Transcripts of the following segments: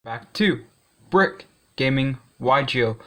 Back to Brick Gaming YGO.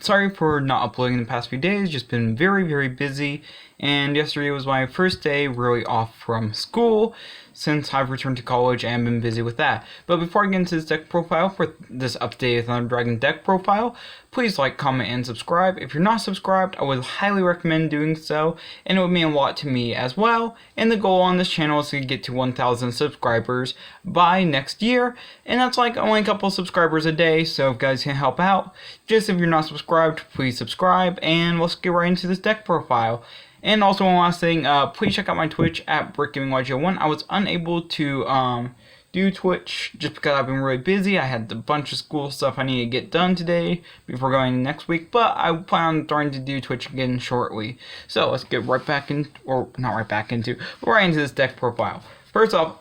Sorry for not uploading the past few days, just been very busy, and yesterday was my first day really off from school since I've returned to college and been busy with that. But before I get into this deck profile for this updated Thunder Dragon deck profile, please like, comment, and subscribe. If you're not subscribed, I would highly recommend doing so, and it would mean a lot to me as well. And the goal on this channel is to get to 1,000 subscribers by next year, and that's like only a couple subscribers a day, so if you guys can help out, just if you're not subscribed, please subscribe, and let's get right into this deck profile. And also one last thing, please check out my Twitch at BrickGamingYGO1. I was unable to do Twitch just because I've been really busy. I had a bunch of school stuff I need to get done today before going next week, but I plan on starting to do Twitch again shortly. So let's get right back in, or not right back into, but right into this deck profile. First off,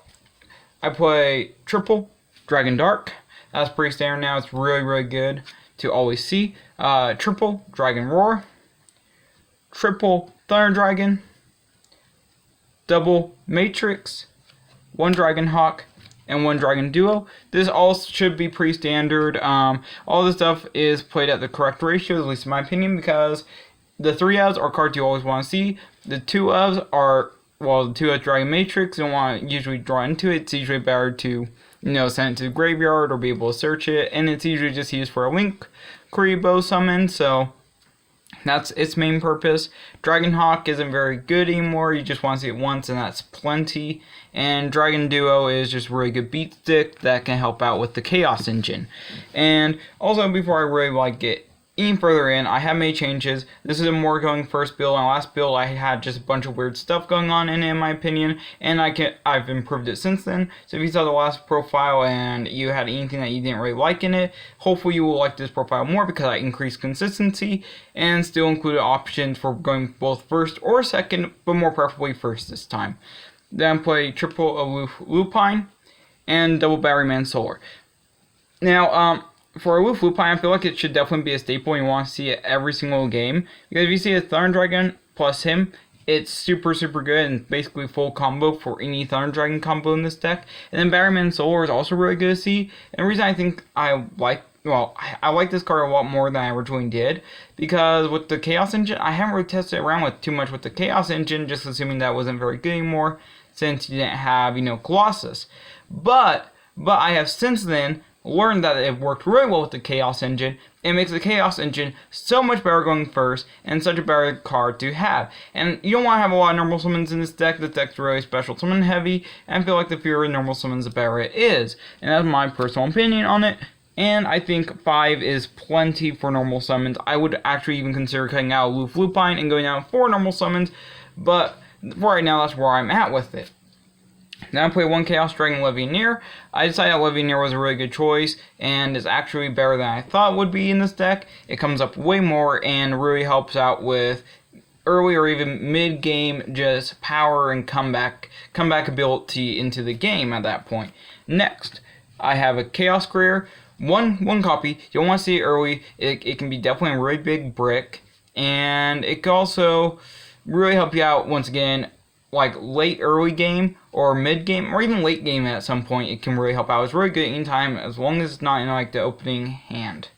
I play triple Dragon Dark. That's pretty standard now. It's really good to always see. Triple Dragon Roar, triple Thunder Dragon, double Matrix, one Dragon Hawk, and one Dragon Duo. This all should be pretty standard. All this stuff is played at the correct ratios, at least in my opinion, because the 3 ofs are cards you always want to see. The 2 ofs are, well, the 2 ofs Dragon Matrix, you don't want to usually draw into it. It's usually better to, send it to the graveyard or be able to search it, and it's usually just used for a Link Kuriboh summon, so that's its main purpose. Dragon Hawk isn't very good anymore. You just want to see it once, and that's plenty. And Dragon Duo is just a really good beat stick that can help out with the Chaos Engine. And also, before I really get any further in, I have made changes. This is a more going first build. On last build, I had just a bunch of weird stuff going on in my opinion, and I've improved it since then. So if you saw the last profile and you had anything that you didn't really like in it, hopefully you will like this profile more because I increased consistency and still included options for going both first or second, but more preferably first this time. Then play triple Aloof Lupine and double Batteryman Solar. Now, for Aloof Lupine, I feel like it should definitely be a staple. You want to see it every single game, because if you see a Thunder Dragon plus him, it's super good and basically full combo for any Thunder Dragon combo in this deck. And then Batteryman Solar is also really good to see. And the reason I think I like this card a lot more than I originally did, because with the Chaos Engine, I haven't really tested around with too much with the Chaos Engine, just assuming that wasn't very good anymore since you didn't have, Colossus. But I have since then learned that it worked really well with the Chaos Engine. It makes the Chaos Engine so much better going first, and such a better card to have. And you don't want to have a lot of normal summons in this deck. This deck's really special summon heavy, and I feel like the fewer normal summons, the better it is. And that's my personal opinion on it. And I think 5 is plenty for normal summons. I would actually even consider cutting out Aloof Lupine and going down 4 normal summons, but for right now, that's where I'm at with it. Then I play one Chaos Dragon Levianeer. I decided that Levianeer was a really good choice, and is actually better than I thought it would be in this deck. It comes up way more and really helps out with early or even mid-game just power and comeback ability into the game at that point. Next, I have a Chaos Courier. One copy. You don't want to see it early. It can be definitely a really big brick, and it can also really help you out once again, like late early game or mid game or even late game at some point. It can really help out. It's really good anytime as long as it's not in like the opening hand.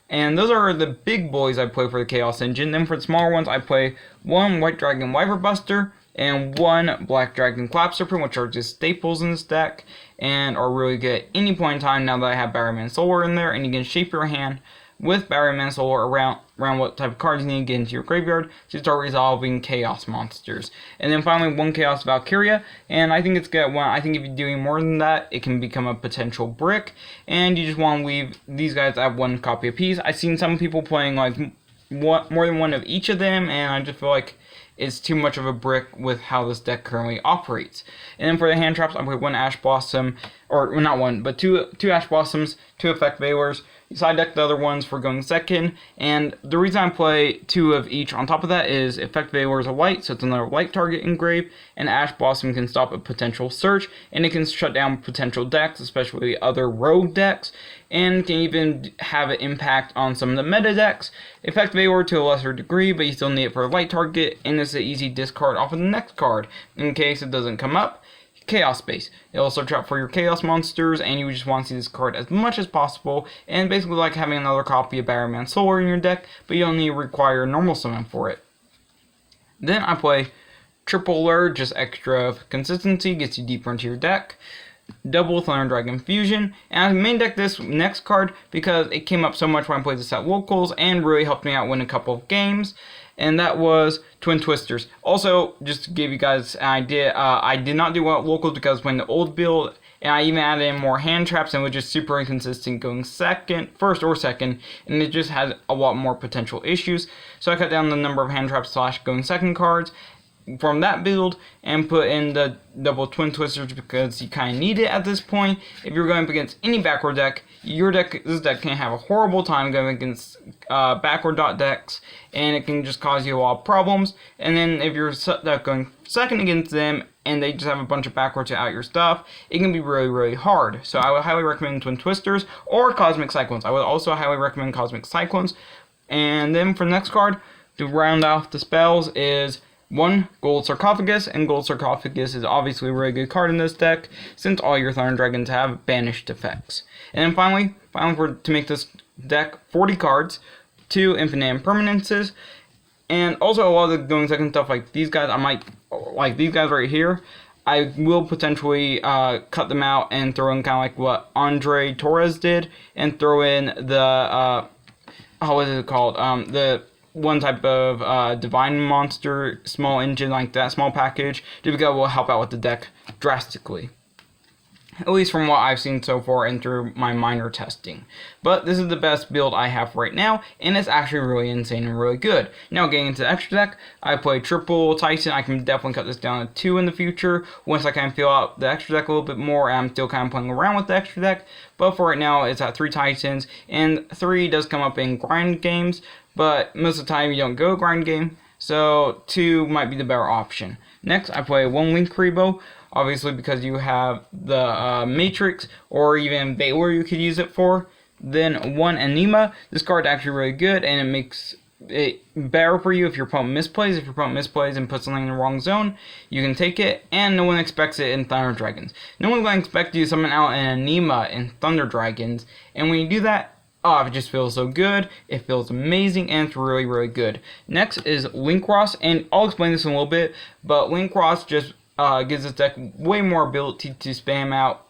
And those are the big boys I play for the Chaos Engine. Then for the smaller ones, I play one White Dragon Wyvern Buster and one Black Dragon Clap Serpent, which are just staples in this deck and are really good at any point in time now that I have Batteryman Solar in there. And you can shape your hand with Batteryman Solar around what type of cards you need to get into your graveyard to start resolving Chaos monsters. And then finally, one Chaos Valkyria, and I think it's good. I think if you're doing more than that, it can become a potential brick, and you just want to leave these guys at 1 copy apiece. I've seen some people playing like more than one of each of them, and I just feel like it's too much of a brick with how this deck currently operates. And then for the hand traps, I play one Ash Blossom, or well, not one, but two Ash Blossoms, 2 Effect Veilers. You side deck the other ones for going second, and the reason I play 2 of each on top of that is Effect Veiler is a white, so it's another white target engraved, and Ash Blossom can stop a potential search, and it can shut down potential decks, especially other rogue decks, and can even have an impact on some of the meta decks. Effect Veiler to a lesser degree, but you still need it for a light target, and it's an easy discard off of the next card in case it doesn't come up. Chaos Space. It'll search out for your Chaos monsters, and you just want to see this card as much as possible, and basically like having another copy of Batman Solar in your deck, but you only require normal summon for it. Then I play Triple Alert, just extra consistency, gets you deeper into your deck. Double Thunder Dragon Fusion, and I main deck this next card because it came up so much when I played this at locals and really helped me out win a couple of games, and that was Twin Twisters. Also, just to give you guys an idea, I did not do well at locals because when the old build, and I even added in more hand traps and was just super inconsistent going first or second, and it just had a lot more potential issues, so I cut down the number of hand traps / going second cards from that build and put in the double Twin Twisters because you kind of need it at this point. If you're going up against any backward deck, this deck can have a horrible time going against backward dot decks, and it can just cause you a lot of problems. And then if you're going second against them and they just have a bunch of backward to out your stuff, it can be really, really hard. So I would highly recommend Twin Twisters or Cosmic Cyclones. I would also highly recommend Cosmic Cyclones. And then for the next card, to round off the spells, is 1 Gold Sarcophagus, and Gold Sarcophagus is obviously a really good card in this deck since all your Thunder Dragons have banished effects. And then finally to make this deck 40 cards, 2 Infinite Impermanences, and also a lot of the going second stuff like these guys, like these guys right here, I will potentially cut them out and throw in kind of like what Andre Torres did, and throw in the, what is it called, the one type of divine monster, small engine like that, small package, just because it will help out with the deck drastically. At least from what I've seen so far and through my minor testing. But this is the best build I have right now, and it's actually really insane and really good. Now getting into the extra deck, I play triple Titan. I can definitely cut this down to 2 in the future once I kind of fill out the extra deck a little bit more, and I'm still kind of playing around with the extra deck. But for right now, it's at 3 Titans, and 3 does come up in grind games, but most of the time you don't go grind game, so 2 might be the better option. Next, I play 1 Linkuriboh, obviously because you have the Matrix, or even Baylor you could use it for. Then 1 Anima. This card is actually really good, and it makes it better for you if your opponent misplays. If your opponent misplays and puts something in the wrong zone, you can take it, and no one expects it in Thunder Dragons. No one's going to expect you to summon out an Anima in Thunder Dragons, and when you do that, oh, it just feels so good, it feels amazing, and it's really, really good. Next is Linkross, and I'll explain this in a little bit, but Linkross just gives this deck way more ability to spam out,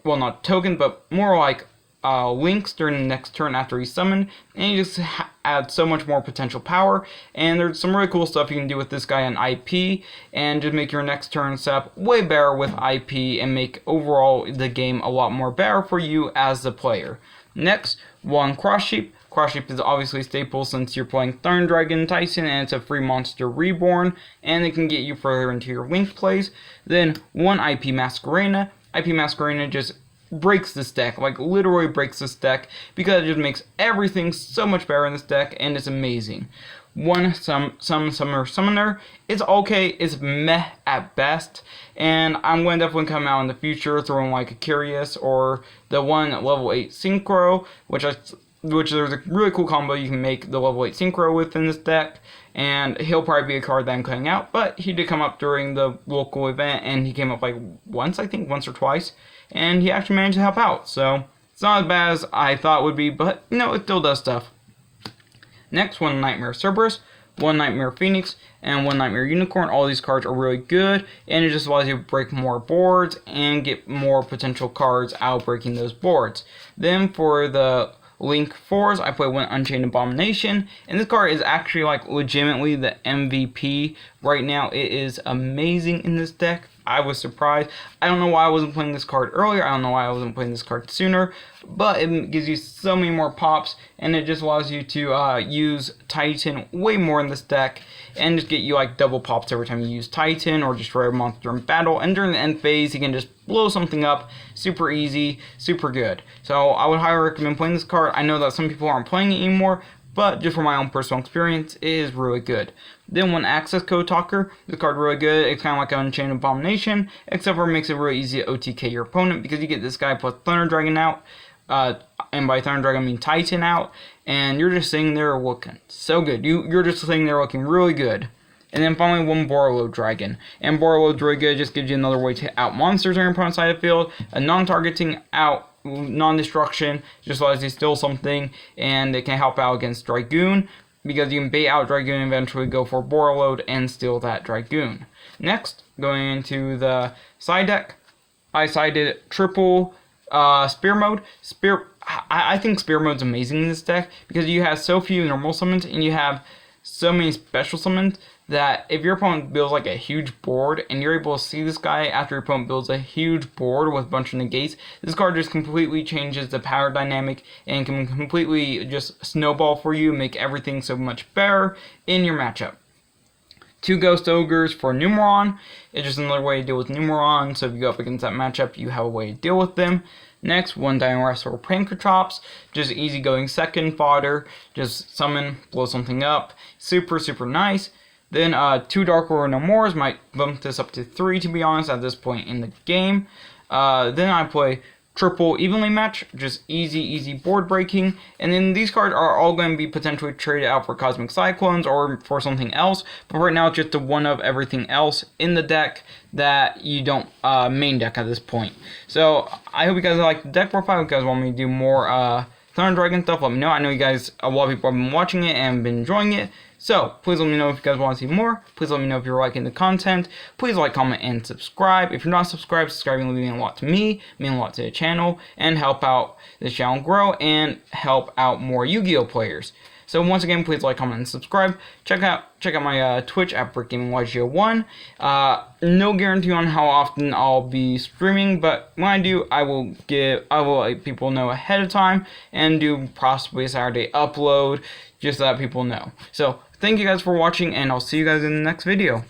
not tokens, but more like links during the next turn after he's summoned, and you just add so much more potential power. And there's some really cool stuff you can do with this guy on IP, and just make your next turn setup way better with IP, and make overall the game a lot more better for you as the player. Next, 1 Crossheap. Crossheap is obviously a staple since you're playing Thunder Dragon Titan, and it's a free monster reborn, and it can get you further into your link plays. Then 1 IP Masquerena. IP Masquerena just breaks this deck, like literally breaks this deck, because it just makes everything so much better in this deck, and it's amazing. 1 Summoner. It's okay, it's meh at best, and I'm going to definitely come out in the future throwing like a Curious or the 1 level 8 Synchro, which there's a really cool combo you can make the level 8 Synchro with in this deck, and he'll probably be a card that I'm cutting out, but he did come up during the local event, and he came up like once or twice, and he actually managed to help out, so it's not as bad as I thought it would be, but it still does stuff. Next, 1 Nightmare Cerberus, 1 Nightmare Phoenix, and 1 Nightmare Unicorn. All these cards are really good, and it just allows you to break more boards and get more potential cards out breaking those boards. Then for the Link 4s, I play 1 Unchained Abomination, and this card is actually like legitimately the MVP right now. It is amazing in this deck. I was surprised. I don't know why I wasn't playing this card earlier. I don't know why I wasn't playing this card sooner, but it gives you so many more pops, and it just allows you to use Titan way more in this deck, and just get you like double pops every time you use Titan or destroy a monster in battle. And during the end phase, you can just blow something up super easy, super good. So I would highly recommend playing this card. I know that some people aren't playing it anymore, but just from my own personal experience, it is really good. Then 1 Access Code Talker. This card really good. It's kind of like an Unchained Abomination, except for it makes it really easy to OTK your opponent, because you get this guy plus Thunder Dragon out, and by Thunder Dragon I mean Titan out, and you're just sitting there looking so good. You're just sitting there looking really good. And then finally, one Borreload Dragon. And Borreload's really good, just gives you another way to out monsters on your opponent's side of the field. A non-targeting out, non-destruction, just allows you to steal something, and it can help out against Dragoon, because you can bait out Dragoon and eventually go for Borreload and steal that Dragoon. Next, going into the side deck, I sided triple Spear Mode. I think Spear Mode's amazing in this deck, because you have so few normal summons, and you have so many special summons, that if your opponent builds like a huge board and you're able to see this guy after your opponent builds a huge board with a bunch of negates, this card just completely changes the power dynamic and can completely just snowball for you, make everything so much better in your matchup. 2 Ghost Ogres for Numeron. It's just another way to deal with Numeron, so if you go up against that matchup, you have a way to deal with them. Next, 1 Dinosaur Pankratops, just easygoing second fodder, just summon, blow something up, super nice. Then 2 Dark Aurora Nomores, might bump this up to 3 to be honest at this point in the game. Then I play triple Evenly Match, just easy board breaking. And then these cards are all going to be potentially traded out for Cosmic Cyclones or for something else. But right now it's just the one of everything else in the deck that you don't main deck at this point. So I hope you guys like the deck profile. If you guys want me to do more Thunder Dragon stuff, let me know. I know you guys, a lot of people have been watching it and been enjoying it. So, please let me know if you guys want to see more. Please let me know if you're liking the content. Please like, comment, and subscribe. If you're not subscribed, subscribing will mean a lot to me, mean a lot to the channel, and help out the channel grow, and help out more Yu-Gi-Oh! Players. So once again, please like, comment, and subscribe. Check out my Twitch at BrickGamingYGO1. No guarantee on how often I'll be streaming, but when I do, I will let people know ahead of time and do possibly a Saturday upload, just so that people know. So thank you guys for watching, and I'll see you guys in the next video.